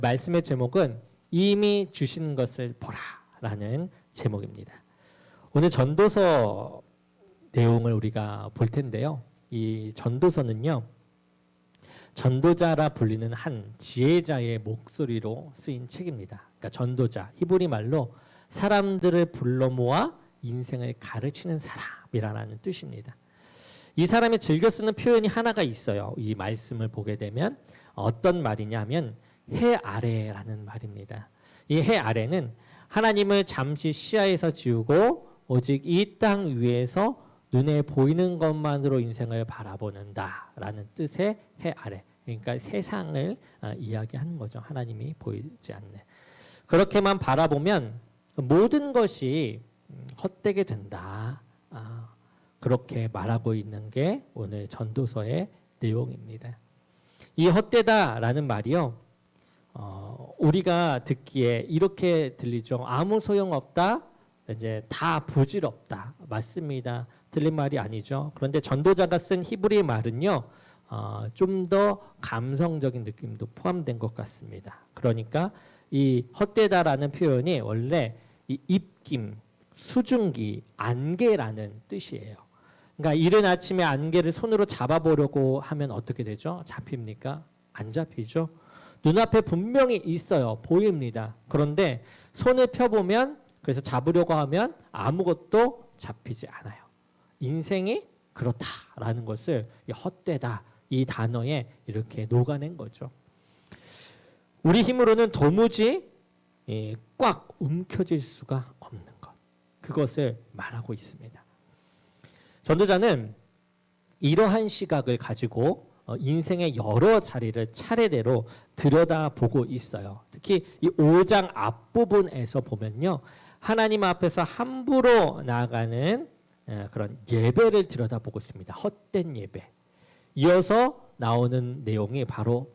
말씀의 제목은 이미 주신 것을 보라라는 제목입니다. 오늘 전도서 내용을 우리가 볼 텐데요. 이 전도서는요, 전도자라 불리는 한 지혜자의 목소리로 쓰인 책입니다. 그러니까 전도자, 히브리 말로 사람들을 불러 모아 인생을 가르치는 사람이라는 뜻입니다. 이 사람이 즐겨 쓰는 표현이 하나가 있어요. 이 말씀을 보게 되면 어떤 말이냐면 해 아래라는 말입니다. 이 해 아래는 하나님을 잠시 시야에서 지우고 오직 이 땅 위에서 눈에 보이는 것만으로 인생을 바라보는다라는 뜻의 해 아래. 그러니까 세상을 이야기하는 거죠. 하나님이 보이지 않는. 그렇게만 바라보면 모든 것이 헛되게 된다. 그렇게 말하고 있는 게 오늘 전도서의 내용입니다. 이 헛되다라는 말이요, 우리가 듣기에 이렇게 들리죠. 아무 소용없다. 이제 다 부질없다. 맞습니다. 틀린 말이 아니죠. 그런데 전도자가 쓴 히브리 말은요, 좀 더 감성적인 느낌도 포함된 것 같습니다. 그러니까 이 헛되다라는 표현이 원래 이 입김, 수증기, 안개라는 뜻이에요. 그러니까 이른 아침에 안개를 손으로 잡아보려고 하면 어떻게 되죠? 잡힙니까? 안 잡히죠. 눈앞에 분명히 있어요. 보입니다. 그런데 손을 펴보면, 그래서 잡으려고 하면 아무것도 잡히지 않아요. 인생이 그렇다라는 것을 헛되다 이 단어에 이렇게 녹아낸 거죠. 우리 힘으로는 도무지 꽉 움켜쥘 수가 없는 것, 그것을 말하고 있습니다. 전도자는 이러한 시각을 가지고 인생의 여러 자리를 차례대로 들여다보고 있어요. 특히 이 5장 앞부분에서 보면요, 하나님 앞에서 함부로 나아가는 그런 예배를 들여다보고 있습니다. 헛된 예배. 이어서 나오는 내용이 바로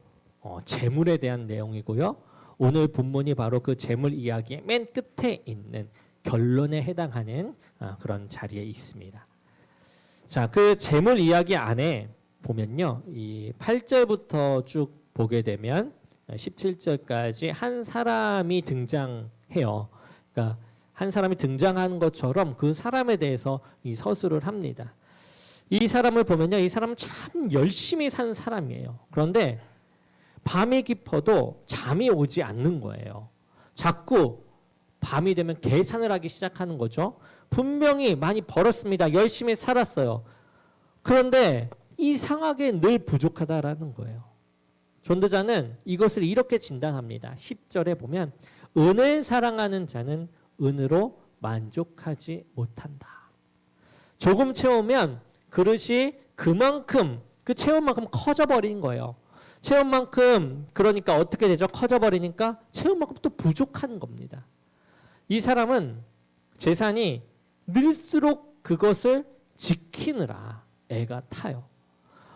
재물에 대한 내용이고요. 오늘 본문이 바로 그 재물 이야기의 맨 끝에 있는 결론에 해당하는 그런 자리에 있습니다. 자, 그 재물 이야기 안에 보면요, 이 8절부터 쭉 보게 되면 17절까지 한 사람이 등장해요. 그러니까 한 사람이 등장하는 것처럼 그 사람에 대해서 이 서술을 합니다. 이 사람을 보면요, 이 사람은 참 열심히 산 사람이에요. 그런데 밤이 깊어도 잠이 오지 않는 거예요. 자꾸 밤이 되면 계산을 하기 시작하는 거죠. 분명히 많이 벌었습니다. 열심히 살았어요. 그런데 이상하게 늘 부족하다라는 거예요. 전도자는 이것을 이렇게 진단합니다. 10절에 보면 은을 사랑하는 자는 은으로 만족하지 못한다. 조금 채우면 그릇이 그만큼, 그 채운만큼 커져버린 거예요. 채운만큼, 그러니까 어떻게 되죠? 커져버리니까 채운만큼 또 부족한 겁니다. 이 사람은 재산이 늘수록 그것을 지키느라 애가 타요.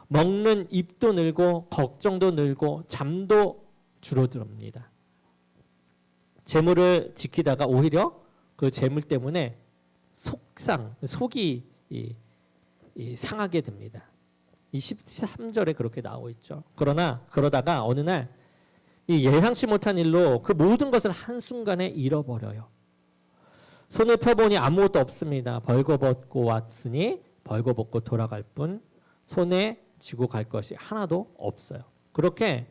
먹는 입도 늘고 걱정도 늘고 잠도 줄어듭니다. 재물을 지키다가 오히려 그 재물 때문에 속이 상하게 됩니다. 이 13절에 그렇게 나오고 있죠. 그러다가 어느 날 이 예상치 못한 일로 그 모든 것을 한순간에 잃어버려요. 손을 펴보니 아무것도 없습니다. 벌거벗고 왔으니 벌거벗고 돌아갈 뿐 손에 쥐고 갈 것이 하나도 없어요. 그렇게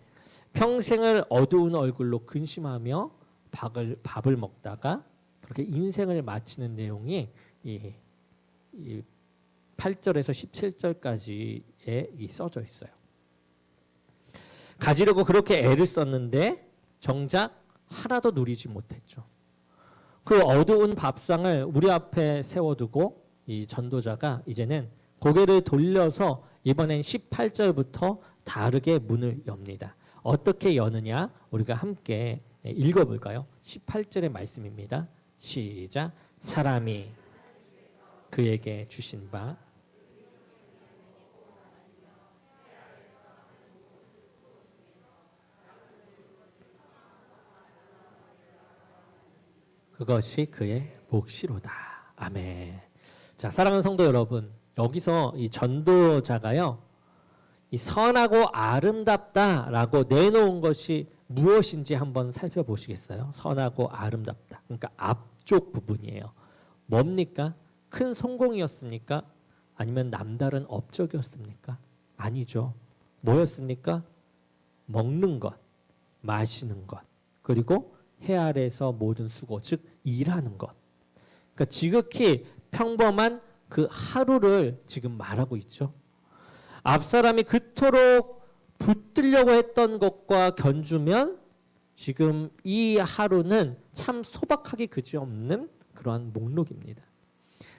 평생을 어두운 얼굴로 근심하며 밥을 먹다가 그렇게 인생을 마치는 내용이 이 8절에서 17절까지에 써져 있어요. 가지려고 그렇게 애를 썼는데 정작 하나도 누리지 못했죠. 그 어두운 밥상을 우리 앞에 세워두고 이 전도자가 이제는 고개를 돌려서 이번엔 18절부터 다르게 문을 엽니다. 어떻게 여느냐 우리가 함께 읽어볼까요? 18절의 말씀입니다. 시작. 사람이 그에게 주신 바 그것이 그의 몫이로다. 아멘. 자, 사랑하는 성도 여러분, 여기서 이 전도자가요, 이 선하고 아름답다라고 내놓은 것이 무엇인지 한번 살펴보시겠어요? 선하고 아름답다. 그러니까 앞쪽 부분이에요. 뭡니까? 큰 성공이었습니까? 아니면 남다른 업적이었습니까? 아니죠. 뭐였습니까? 먹는 것, 마시는 것, 그리고 해 아래에서 모든 수고, 즉 일하는 것. 그러니까 지극히 평범한 그 하루를 지금 말하고 있죠. 앞사람이 그토록 붙들려고 했던 것과 견주면 지금 이 하루는 참 소박하기 그지없는 그러한 목록입니다.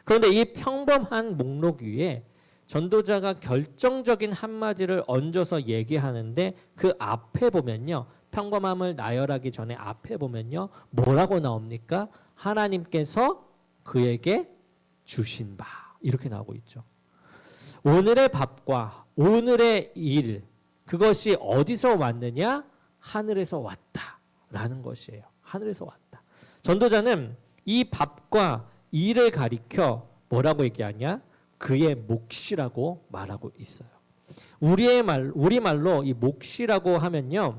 그런데 이 평범한 목록 위에 전도자가 결정적인 한마디를 얹어서 얘기하는데 그 앞에 보면요. 평범함을 나열하기 전에 앞에 보면요. 뭐라고 나옵니까? 하나님께서 그에게 주신 바. 이렇게 나오고 있죠. 오늘의 밥과 오늘의 일, 그것이 어디서 왔느냐? 하늘에서 왔다라는 것이에요. 하늘에서 왔다. 전도자는 이 밥과 일을 가리켜 뭐라고 얘기하냐? 그의 몫이라고 말하고 있어요. 우리말로 이 몫이라고 하면요.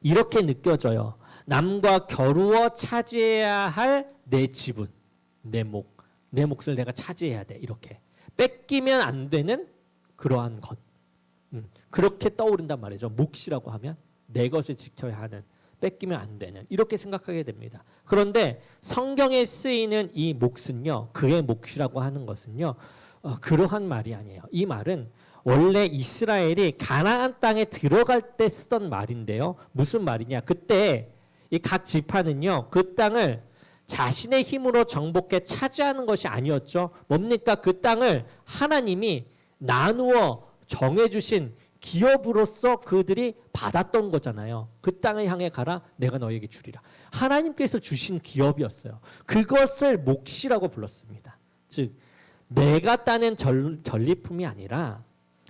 이렇게 느껴져요. 남과 겨루어 차지해야 할 내 지분, 내 몫을 내가 차지해야 돼. 이렇게. 뺏기면 안 되는 그러한 것. 그렇게 떠오른단 말이죠. 몫이라고 하면 내 것을 지켜야 하는, 뺏기면 안 되는, 이렇게 생각하게 됩니다. 그런데 성경에 쓰이는 이 몫은요, 그의 몫이라고 하는 것은요, 그러한 말이 아니에요. 이 말은 원래 이스라엘이 가나안 땅에 들어갈 때 쓰던 말인데요. 무슨 말이냐? 그때 이 각 지파는요, 그 땅을 자신의 힘으로 정복해 차지하는 것이 아니었죠. 뭡니까? 그 땅을 하나님이 나누어 정해주신 기업으로서 그들이 받았던 거잖아요. 그 땅을 향해 가라, 내가 너에게 주리라. 하나님께서 주신 기업이었어요. 그것을 몫이라고 불렀습니다. 즉 내가 따낸 전리품이 아니라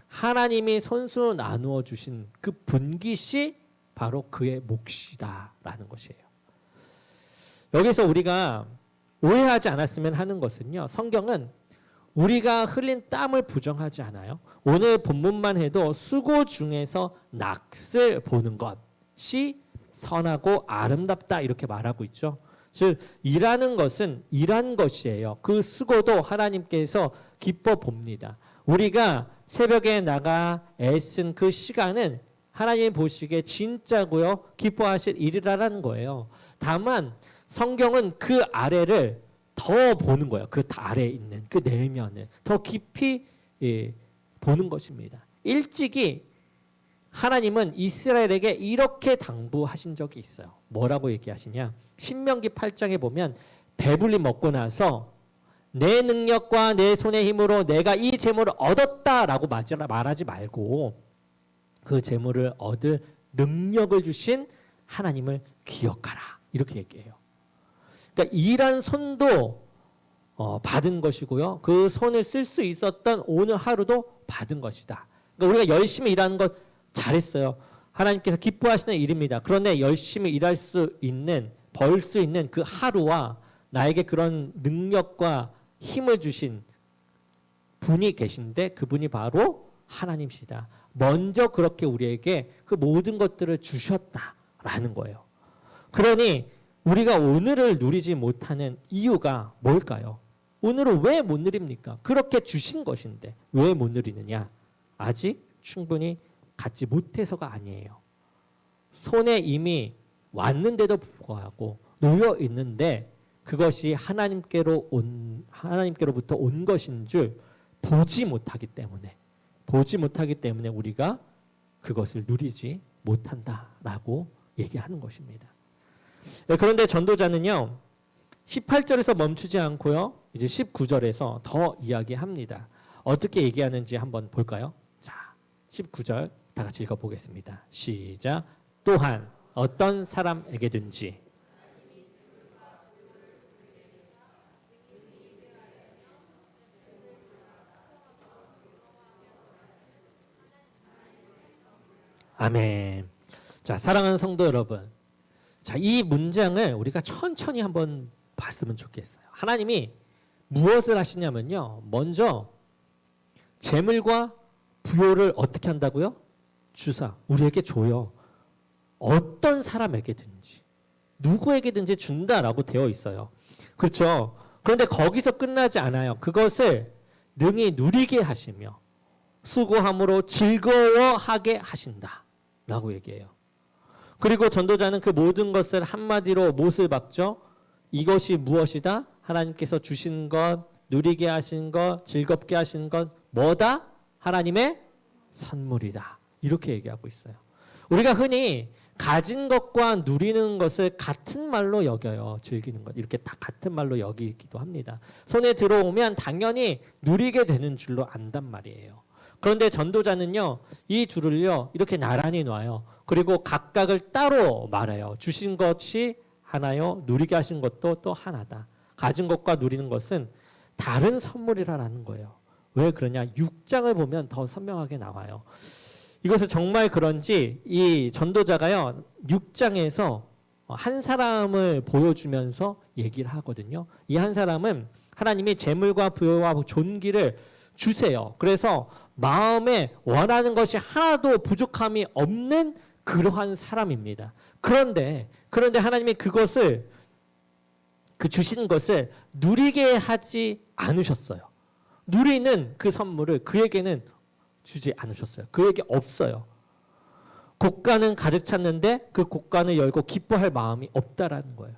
하나님이 손수 나누어 주신 그 분깃이 바로 그의 몫이다라는 것이에요. 여기서 우리가 오해하지 않았으면 하는 것은요. 성경은 우리가 흘린 땀을 부정하지 않아요. 오늘 본문만 해도 수고 중에서 낯을 보는 것이 선하고 아름답다 이렇게 말하고 있죠. 즉 일하는 것은 일한 것이에요. 그 수고도 하나님께서 기뻐 봅니다. 우리가 새벽에 나가 애쓴 그 시간은 하나님 보시기에 진짜고요. 기뻐하실 일이라는 거예요. 다만 성경은 그 아래를 더 보는 거예요. 그 아래에 있는 그 내면을 더 깊이 보는 것입니다. 일찍이 하나님은 이스라엘에게 이렇게 당부하신 적이 있어요. 뭐라고 얘기하시냐? 신명기 8장에 보면 배불리 먹고 나서 내 능력과 내 손의 힘으로 내가 이 재물을 얻었다라고 말하지 말고 그 재물을 얻을 능력을 주신 하나님을 기억하라. 이렇게 얘기해요. 그러니까 일한 손도 받은 것이고요. 그 손을 쓸 수 있었던 오늘 하루도 받은 것이다. 그러니까 우리가 열심히 일하는 것 잘했어요. 하나님께서 기뻐하시는 일입니다. 그런데 열심히 일할 수 있는, 벌 수 있는 그 하루와 나에게 그런 능력과 힘을 주신 분이 계신데 그분이 바로 하나님이시다. 먼저 그렇게 우리에게 그 모든 것들을 주셨다라는 거예요. 그러니 우리가 오늘을 누리지 못하는 이유가 뭘까요? 오늘은 왜 못 누립니까? 그렇게 주신 것인데 왜 못 누리느냐? 아직 충분히 갖지 못해서가 아니에요. 손에 이미 왔는데도 불구하고 놓여 있는데 그것이 하나님께로부터 온 것인 줄 보지 못하기 때문에 우리가 그것을 누리지 못한다라고 얘기하는 것입니다. 그런데 전도자는요 18절에서 멈추지 않고요 이제 19절에서 더 이야기합니다. 어떻게 얘기하는지 한번 볼까요? 자, 19절 다 같이 읽어보겠습니다. 시작. 또한 어떤 사람에게든지 아멘. 자, 사랑하는 성도 여러분, 자, 이 문장을 우리가 천천히 한번 봤으면 좋겠어요. 하나님이 무엇을 하시냐면요, 먼저 재물과 부요를 어떻게 한다고요? 주사, 우리에게 줘요. 어떤 사람에게든지 누구에게든지 준다라고 되어 있어요. 그렇죠? 그런데 거기서 끝나지 않아요. 그것을 능히 누리게 하시며 수고함으로 즐거워하게 하신다라고 얘기해요. 그리고 전도자는 그 모든 것을 한마디로 못을 박죠. 이것이 무엇이다? 하나님께서 주신 것, 누리게 하신 것, 즐겁게 하신 것 뭐다? 하나님의 선물이다. 이렇게 얘기하고 있어요. 우리가 흔히 가진 것과 누리는 것을 같은 말로 여겨요. 즐기는 것. 이렇게 다 같은 말로 여기기도 합니다. 손에 들어오면 당연히 누리게 되는 줄로 안단 말이에요. 그런데 전도자는요, 이 둘을요, 이렇게 나란히 놔요. 그리고 각각을 따로 말해요. 주신 것이 하나요, 누리게 하신 것도 또 하나다. 가진 것과 누리는 것은 다른 선물이라는 거예요. 왜 그러냐? 6장을 보면 더 선명하게 나와요. 이것은 정말 그런지 이 전도자가요, 6장에서 한 사람을 보여주면서 얘기를 하거든요. 이 한 사람은 하나님이 재물과 부여와 존귀를 주세요. 그래서 마음에 원하는 것이 하나도 부족함이 없는 그러한 사람입니다. 그런데 하나님이 그것을 그 주신 것을 누리게 하지 않으셨어요. 누리는 그 선물을 그에게는 주지 않으셨어요. 그에게 없어요. 곳간은 가득 찼는데 그 곳간을 열고 기뻐할 마음이 없다라는 거예요.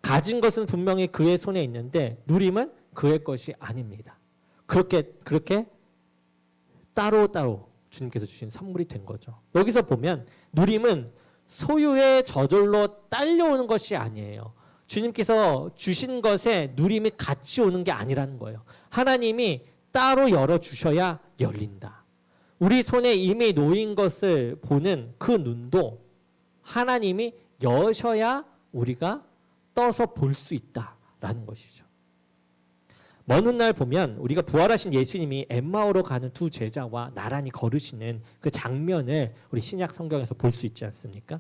가진 것은 분명히 그의 손에 있는데 누림은 그의 것이 아닙니다. 그렇게 따로 주님께서 주신 선물이 된 거죠. 여기서 보면 누림은 소유의 저절로 딸려오는 것이 아니에요. 주님께서 주신 것에 누림이 같이 오는 게 아니라는 거예요. 하나님이 따로 열어주셔야 열린다. 우리 손에 이미 놓인 것을 보는 그 눈도 하나님이 여셔야 우리가 떠서 볼 수 있다라는 것이죠. 먼 훗날 보면 우리가 부활하신 예수님이 엠마오로 가는 두 제자와 나란히 걸으시는 그 장면을 우리 신약 성경에서 볼 수 있지 않습니까?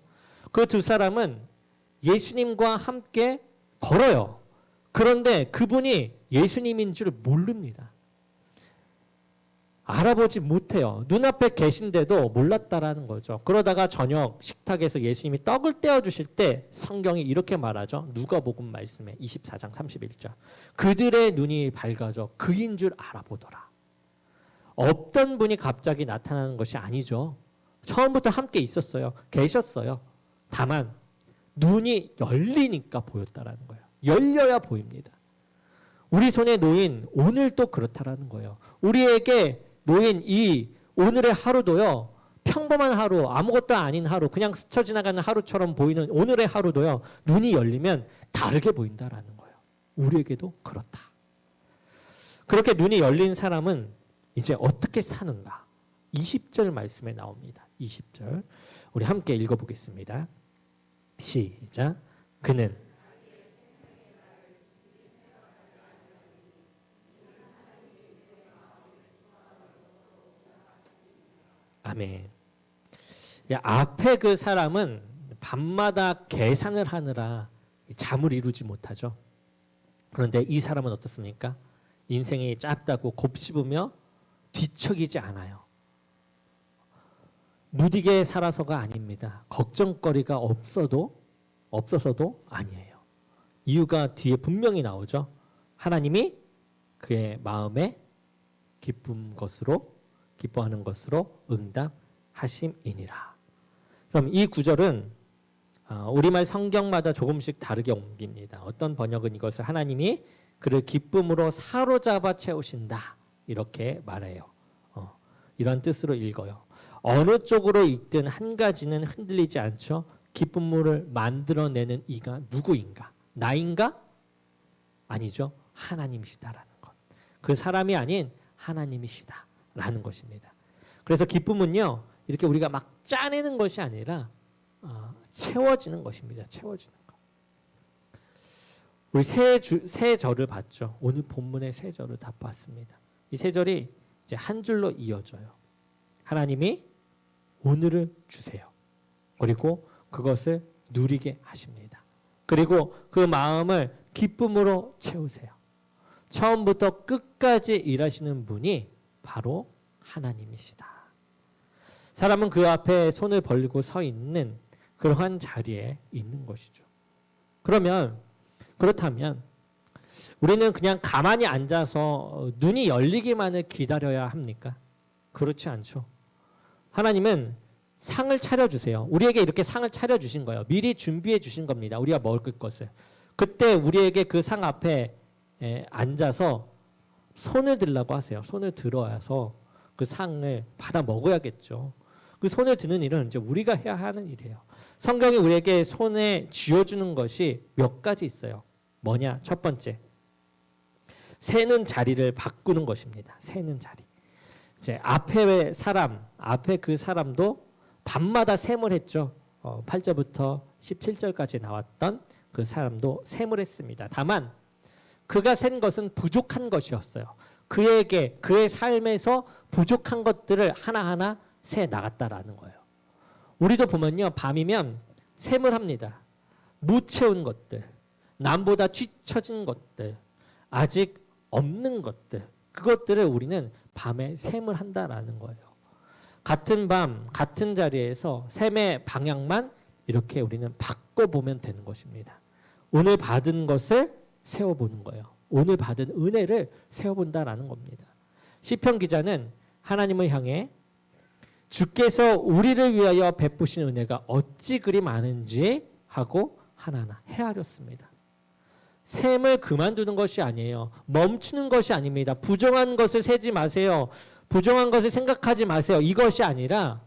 그 두 사람은 예수님과 함께 걸어요. 그런데 그분이 예수님인 줄 모릅니다. 알아보지 못해요. 눈앞에 계신데도 몰랐다라는 거죠. 그러다가 저녁 식탁에서 예수님이 떡을 떼어주실 때 성경이 이렇게 말하죠. 누가복음 말씀에 24장 31절. 그들의 눈이 밝아져 그인 줄 알아보더라. 없던 분이 갑자기 나타나는 것이 아니죠. 처음부터 함께 있었어요. 계셨어요. 다만 눈이 열리니까 보였다라는 거예요. 열려야 보입니다. 우리 손에 놓인 오늘도 그렇다라는 거예요. 우리에게 놓인 이 오늘의 하루도요, 평범한 하루, 아무것도 아닌 하루, 그냥 스쳐 지나가는 하루처럼 보이는 오늘의 하루도요, 눈이 열리면 다르게 보인다라는 거예요. 우리에게도 그렇다. 그렇게 눈이 열린 사람은 이제 어떻게 사는가? 20절 말씀에 나옵니다. 20절. 우리 함께 읽어보겠습니다. 시작. 그는 아멘. 앞에 그 사람은 밤마다 계산을 하느라 잠을 이루지 못하죠. 그런데 이 사람은 어떻습니까? 인생이 짧다고 곱씹으며 뒤척이지 않아요. 무디게 살아서가 아닙니다. 걱정거리가 없어서도 아니에요. 이유가 뒤에 분명히 나오죠. 하나님이 그의 마음에 기뻐하는 것으로 응답하심이니라. 그럼 이 구절은 우리말 성경마다 조금씩 다르게 옮깁니다. 어떤 번역은 이것을 하나님이 그를 기쁨으로 사로잡아 채우신다 이렇게 말해요. 이런 뜻으로 읽어요. 어느 쪽으로 읽든 한 가지는 흔들리지 않죠. 기쁨을 만들어내는 이가 누구인가? 나인가? 아니죠. 하나님이시다라는 것. 그 사람이 아닌 하나님이시다라는 것입니다. 그래서 기쁨은요, 이렇게 우리가 막 짜내는 것이 아니라 채워지는 것입니다. 채워지는 것. 우리 세 절을 봤죠. 오늘 본문의 세 절을 다 봤습니다. 이 세 절이 이제 한 줄로 이어져요. 하나님이 오늘을 주세요. 그리고 그것을 누리게 하십니다. 그리고 그 마음을 기쁨으로 채우세요. 처음부터 끝까지 일하시는 분이 바로 하나님이시다. 사람은 그 앞에 손을 벌리고 서 있는 그러한 자리에 있는 것이죠. 그렇다면 우리는 그냥 가만히 앉아서 눈이 열리기만을 기다려야 합니까? 그렇지 않죠. 하나님은 상을 차려주세요. 우리에게 이렇게 상을 차려주신 거예요. 미리 준비해 주신 겁니다. 우리가 먹을 것을. 그때 우리에게 그 상 앞에 앉아서 손을 들라고 하세요. 손을 들어와서 그 상을 받아 먹어야겠죠. 그 손을 드는 일은 이제 우리가 해야 하는 일이에요. 성경이 우리에게 손에 쥐어주는 것이 몇 가지 있어요. 뭐냐? 첫 번째, 세는 자리를 바꾸는 것입니다. 세는 자리. 이제 앞에 그 사람도 밤마다 셈을 했죠. 8절부터 17절까지 나왔던 그 사람도 셈을 했습니다. 다만 그가 센 것은 부족한 것이었어요. 그에게 그의 삶에서 부족한 것들을 하나하나 세 나갔다라는 거예요. 우리도 보면요, 밤이면 셈을 합니다. 못 채운 것들, 남보다 뒤처진 것들, 아직 없는 것들, 그것들을 우리는 밤에 셈을 한다라는 거예요. 같은 밤, 같은 자리에서 셈의 방향만 이렇게 우리는 바꿔보면 되는 것입니다. 오늘 받은 것을 세워보는 거예요. 오늘 받은 은혜를 세워본다라는 겁니다. 시편 기자는 하나님을 향해 주께서 우리를 위하여 베푸신 은혜가 어찌 그리 많은지 하고 하나하나 헤아렸습니다. 셈을 그만두는 것이 아니에요. 멈추는 것이 아닙니다. 부정한 것을 세지 마세요. 부정한 것을 생각하지 마세요. 이것이 아니라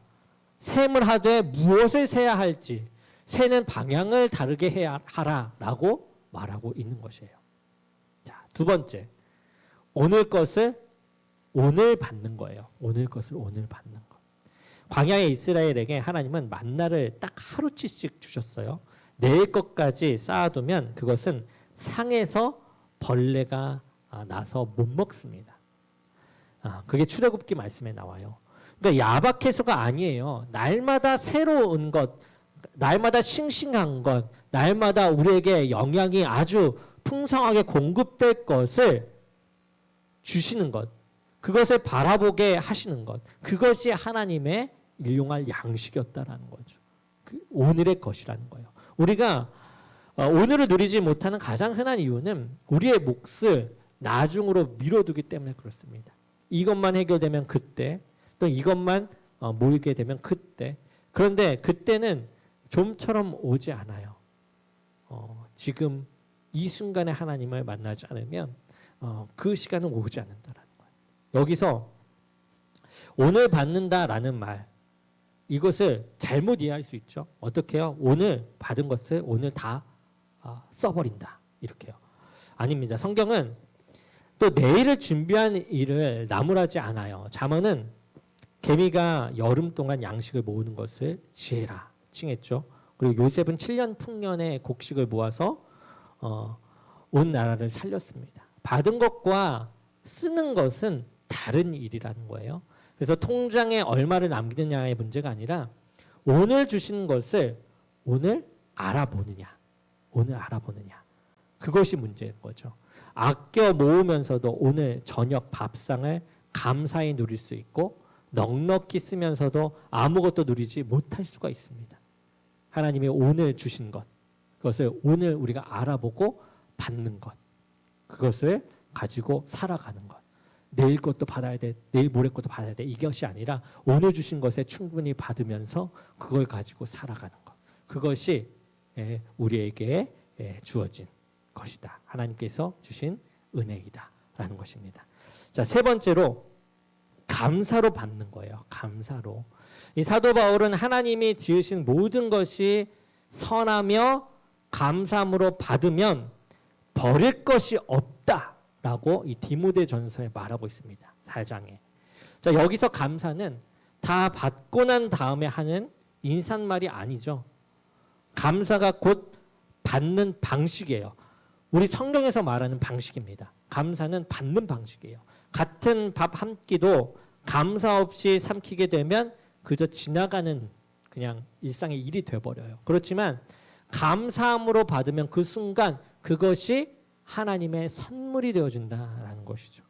셈을 하되 무엇을 세야 할지 세는 방향을 다르게 해야 하라라고 말하고 있는 것이에요. 자, 두 번째, 오늘 것을 오늘 받는 거예요. 오늘 것을 오늘 받는 것. 광야의 이스라엘에게 하나님은 만나를 딱 하루치씩 주셨어요. 내일 것까지 쌓아두면 그것은 상에서 벌레가 나서 못 먹습니다. 그게 출애굽기 말씀에 나와요. 그러니까 야박해서가 아니에요. 날마다 새로운 것, 날마다 싱싱한 것, 날마다 우리에게 영양이 아주 풍성하게 공급될 것을 주시는 것, 그것을 바라보게 하시는 것, 그것이 하나님의 일용할 양식이었다라는 거죠. 오늘의 것이라는 거예요. 우리가 오늘을 누리지 못하는 가장 흔한 이유는 우리의 몫을 나중으로 미뤄두기 때문에 그렇습니다. 이것만 해결되면 그때, 또 이것만 모이게 되면 그때. 그런데 그때는 좀처럼 오지 않아요. 지금 이 순간에 하나님을 만나지 않으면 그 시간은 오지 않는다라는 거예요. 여기서 오늘 받는다라는 말, 이것을 잘못 이해할 수 있죠. 어떻게 해요? 오늘 받은 것을 오늘 다 써버린다. 이렇게요. 아닙니다. 성경은 또 내일을 준비한 일을 나무라지 않아요. 잠언은 개미가 여름 동안 양식을 모으는 것을 지혜라 칭했죠. 그리고 요셉은 7년 풍년의 곡식을 모아서 온 나라를 살렸습니다. 받은 것과 쓰는 것은 다른 일이라는 거예요. 그래서 통장에 얼마를 남기느냐의 문제가 아니라 오늘 주신 것을 오늘 알아보느냐. 오늘 알아보느냐. 그것이 문제인 거죠. 아껴 모으면서도 오늘 저녁 밥상을 감사히 누릴 수 있고 넉넉히 쓰면서도 아무것도 누리지 못할 수가 있습니다. 하나님이 오늘 주신 것, 그것을 오늘 우리가 알아보고 받는 것, 그것을 가지고 살아가는 것. 내일 것도 받아야 돼, 내일 모레 것도 받아야 돼. 이것이 아니라 오늘 주신 것에 충분히 받으면서 그걸 가지고 살아가는 것. 그것이 우리에게 주어진 것이다. 하나님께서 주신 은혜이다 라는 것입니다. 자, 세 번째로 감사로 받는 거예요. 감사로. 이 사도 바울은 하나님이 지으신 모든 것이 선하며 감사함으로 받으면 버릴 것이 없다라고 이 디모데전서에 말하고 있습니다. 4장에. 자, 여기서 감사는 다 받고 난 다음에 하는 인사말이 아니죠. 감사가 곧 받는 방식이에요. 우리 성경에서 말하는 방식입니다. 감사는 받는 방식이에요. 같은 밥 한 끼도 감사 없이 삼키게 되면 그저 지나가는 그냥 일상의 일이 돼버려요. 그렇지만 감사함으로 받으면 그 순간 그것이 하나님의 선물이 되어준다라는 것이죠.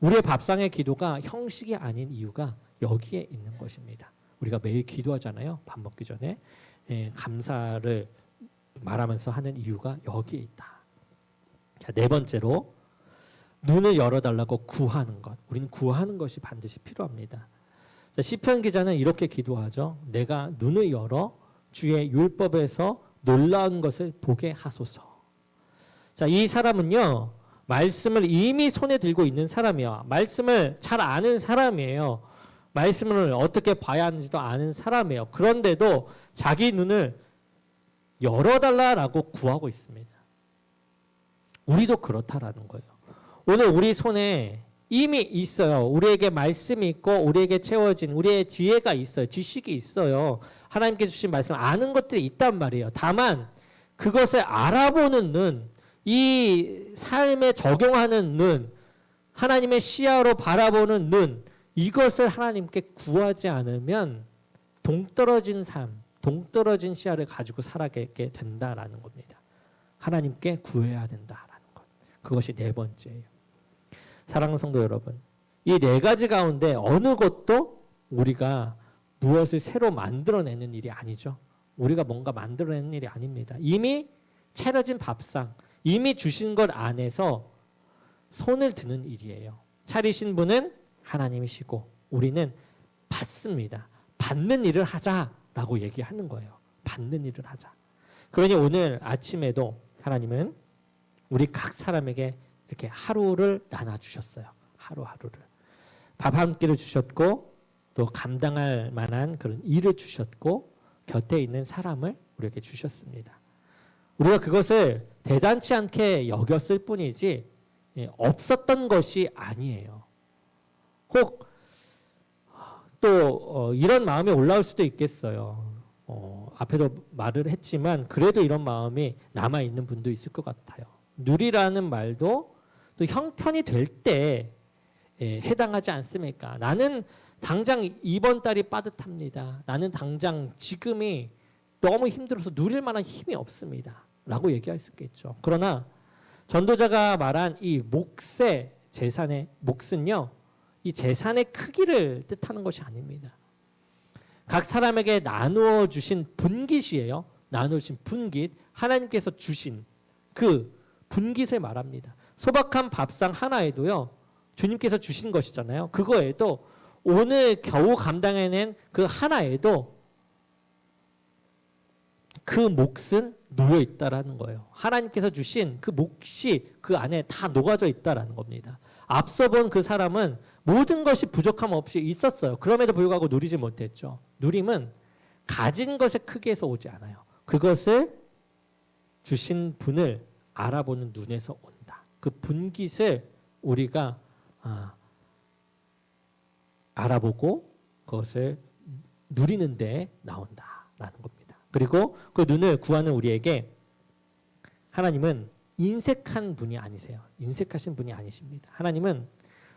우리의 밥상의 기도가 형식이 아닌 이유가 여기에 있는 것입니다. 우리가 매일 기도하잖아요. 밥 먹기 전에. 감사를 말하면서 하는 이유가 여기에 있다. 자, 네 번째로 눈을 열어달라고 구하는 것. 우리는 구하는 것이 반드시 필요합니다. 자, 시편 기자는 이렇게 기도하죠. 내가 눈을 열어 주의 율법에서 놀라운 것을 보게 하소서. 자, 이 사람은요, 말씀을 이미 손에 들고 있는 사람이야. 말씀을 잘 아는 사람이에요. 말씀을 어떻게 봐야 하는지도 아는 사람이에요. 그런데도 자기 눈을 열어달라고 구하고 있습니다. 우리도 그렇다라는 거예요. 오늘 우리 손에 이미 있어요. 우리에게 말씀이 있고 우리에게 채워진 우리의 지혜가 있어요. 지식이 있어요. 하나님께 주신 말씀 아는 것들이 있단 말이에요. 다만 그것을 알아보는 눈, 이 삶에 적용하는 눈, 하나님의 시야로 바라보는 눈, 이것을 하나님께 구하지 않으면 동떨어진 삶, 동떨어진 시야를 가지고 살아가게 된다라는 겁니다. 하나님께 구해야 된다라는 것. 그것이 네 번째예요. 사랑하는 성도 여러분, 이 네 가지 가운데 어느 것도 우리가 무엇을 새로 만들어내는 일이 아니죠. 우리가 뭔가 만들어내는 일이 아닙니다. 이미 차려진 밥상, 이미 주신 것 안에서 손을 드는 일이에요. 차리신 분은 하나님이시고 우리는 받습니다. 받는 일을 하자라고 얘기하는 거예요. 받는 일을 하자. 그러니 오늘 아침에도 하나님은 우리 각 사람에게 이렇게 하루를 나눠주셨어요. 하루하루를. 밥 한 끼를 주셨고 또 감당할 만한 그런 일을 주셨고 곁에 있는 사람을 우리에게 주셨습니다. 우리가 그것을 대단치 않게 여겼을 뿐이지 없었던 것이 아니에요. 혹 또 이런 마음이 올라올 수도 있겠어요. 앞에도 말을 했지만 그래도 이런 마음이 남아있는 분도 있을 것 같아요. 누리라는 말도 또 형편이 될 때 해당하지 않습니까? 나는 당장 이번 달이 빠듯합니다. 나는 당장 지금이 너무 힘들어서 누릴 만한 힘이 없습니다. 라고 얘기할 수 있겠죠. 그러나 전도자가 말한 이 몫의 재산의 몫은요, 이 재산의 크기를 뜻하는 것이 아닙니다. 각 사람에게 나누어 주신 분깃이에요. 나누어 주신 분깃, 하나님께서 주신 그 분깃을 말합니다. 소박한 밥상 하나에도요, 주님께서 주신 것이잖아요. 그거에도 오늘 겨우 감당해낸 그 하나에도 그 몫은 놓여 있다라는 거예요. 하나님께서 주신 그 몫이 그 안에 다 녹아져 있다라는 겁니다. 앞서 본 그 사람은 모든 것이 부족함 없이 있었어요. 그럼에도 불구하고 누리지 못했죠. 누림은 가진 것의 크기에서 오지 않아요. 그것을 주신 분을 알아보는 눈에서 온다. 그 분깃을 우리가 알아보고 그것을 누리는 데 나온다라는 겁니다. 그리고 그 눈을 구하는 우리에게 하나님은 인색한 분이 아니세요. 인색하신 분이 아니십니다. 하나님은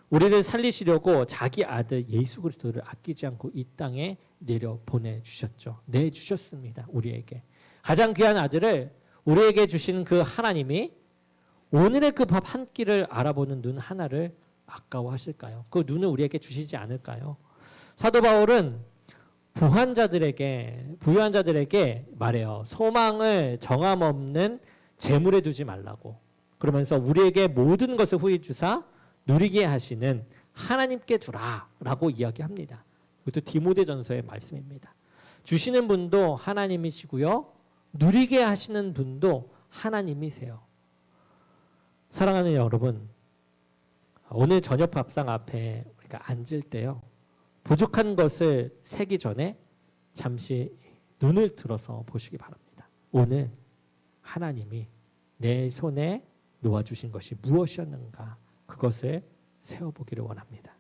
우리를 살리시려고 자기 아들 예수 그리스도를 아끼지 않고 이 땅에 내려 보내주셨죠. 내주셨습니다. 우리에게. 가장 귀한 아들을 우리에게 주신 그 하나님이 오늘의 그 밥 한 끼를 알아보는 눈 하나를 아까워하실까요? 그 눈을 우리에게 주시지 않을까요? 사도 바울은 부유한 자들에게 말해요. 소망을 정함 없는 재물에 두지 말라고. 그러면서 우리에게 모든 것을 후히 주사 누리게 하시는 하나님께 두라라고 이야기합니다. 이것도 디모데전서의 말씀입니다. 주시는 분도 하나님이시고요. 누리게 하시는 분도 하나님이세요. 사랑하는 여러분, 오늘 저녁 밥상 앞에 우리가 앉을 때요. 부족한 것을 세기 전에 잠시 눈을 들어서 보시기 바랍니다. 오늘 하나님이 내 손에 놓아주신 것이 무엇이었는가 그것을 세워보기를 원합니다.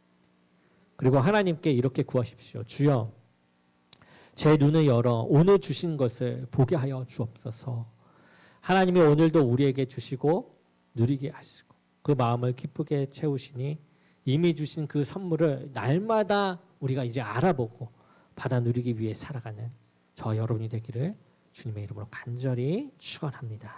그리고 하나님께 이렇게 구하십시오. 주여, 제 눈을 열어 오늘 주신 것을 보게 하여 주옵소서. 하나님이 오늘도 우리에게 주시고 누리게 하시고 그 마음을 기쁘게 채우시니 이미 주신 그 선물을 날마다 우리가 이제 알아보고 받아 누리기 위해 살아가는 저 여러분이 되기를 주님의 이름으로 간절히 축원합니다.